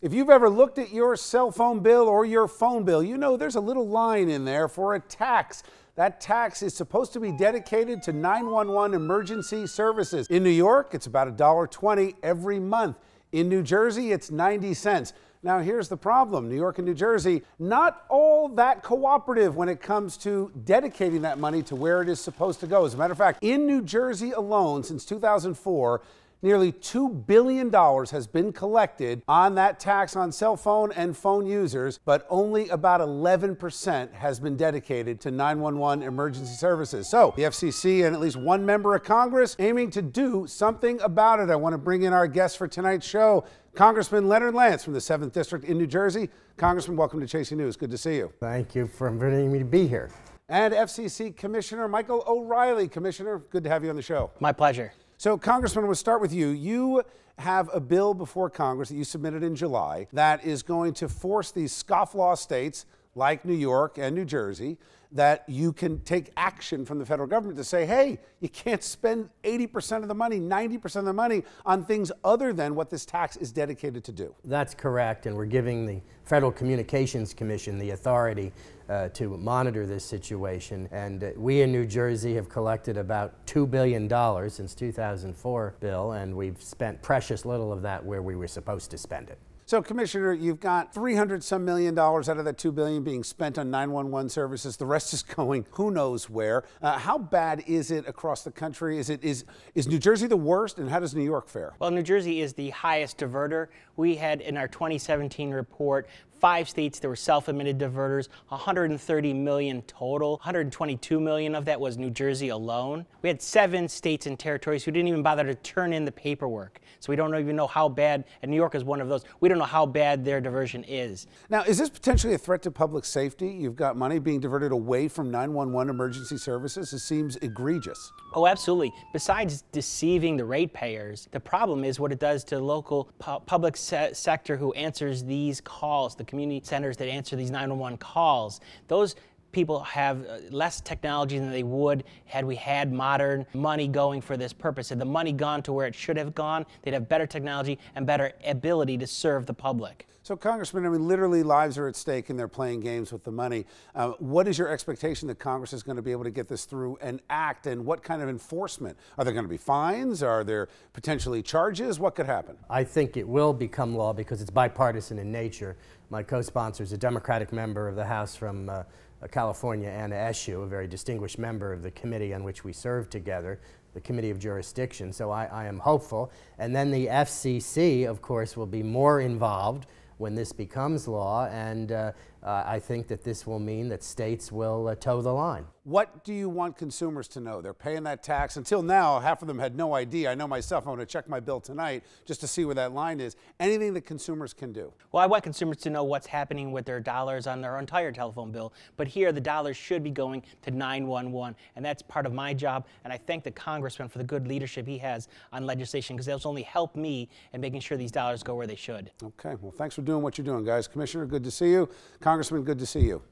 If you've ever looked at your cell phone bill or your phone bill, you know there's a little line in there for a tax. That tax is supposed to be dedicated to 911 emergency services. In New York, it's about $1.20 every month. In New Jersey, it's 90 cents. Now, here's the problem. New York and New Jersey, not all that cooperative when it comes to dedicating that money to where it is supposed to go. As a matter of fact, in New Jersey alone, since 2004, nearly $2 billion has been collected on that tax on cell phone and phone users, but only about 11% has been dedicated to 911 emergency services. So the FCC and at least one member of Congress aiming to do something about it. I want to bring in our guest for tonight's show, Congressman Leonard Lance from the 7th District in New Jersey. Congressman, welcome to Chasing News. Good to see you. Thank you for inviting me to be here. And FCC Commissioner Michael O'Reilly. Commissioner, good to have you on the show. My pleasure. So, Congressman, we'll start with you. You have a bill before Congress that you submitted in July that is going to force these scofflaw states like New York and New Jersey that you can take action from the federal government to say, hey, you can't spend 80% of the money, 90% of the money on things other than what this tax is dedicated to do. That's correct, and we're giving the Federal Communications Commission the authority to monitor this situation. And we in New Jersey have collected about $2 billion since 2004, Bill, and we've spent precious little of that where we were supposed to spend it. So, Commissioner, you've got $300-some million out of that $2 billion being spent on 911 services. The rest is going who knows where. How bad is it across the country? Is New Jersey the worst, and how does New York fare? Well, New Jersey is the highest diverter. We had in our 2017 report 5 states that were self-admitted diverters, 130 million total. 122 million of that was New Jersey alone. We had 7 states and territories who didn't even bother to turn in the paperwork. So we don't even know how bad, and New York is one of those, we don't know how bad their diversion is. Now, is this potentially a threat to public safety? You've got money being diverted away from 911 emergency services. It seems egregious. Oh, absolutely. Besides deceiving the ratepayers, the problem is what it does to local public sector who answers these calls, the community centers that answer these 911 calls. Those people have less technology than they would had we had modern money going for this purpose. Had the money gone to where it should have gone, they'd have better technology and better ability to serve the public. So, Congressman, I mean, literally lives are at stake and they're playing games with the money. What is your expectation that Congress is going to be able to get this through and act, and what kind of enforcement? Are there going to be fines? Are there potentially charges? What could happen? I think it will become law because it's bipartisan in nature. My co-sponsor is a Democratic member of the House from California, Anna Eshoo, a very distinguished member of the committee on which we serve together, the Committee of Jurisdiction. So I am hopeful. And then the FCC, of course, will be more involved when this becomes law, and I think that this will mean that states will toe the line. What do you want consumers to know? They're paying that tax. Until now, half of them had no idea. I know myself, I'm going to check my bill tonight just to see where that line is. Anything that consumers can do? Well, I want consumers to know what's happening with their dollars on their entire telephone bill. But here, the dollars should be going to 911, and that's part of my job. And I thank the Congressman for the good leadership he has on legislation, because that's only helped me in making sure these dollars go where they should. Okay, well, thanks for doing what you're doing, guys. Commissioner, good to see you. Congressman, good to see you.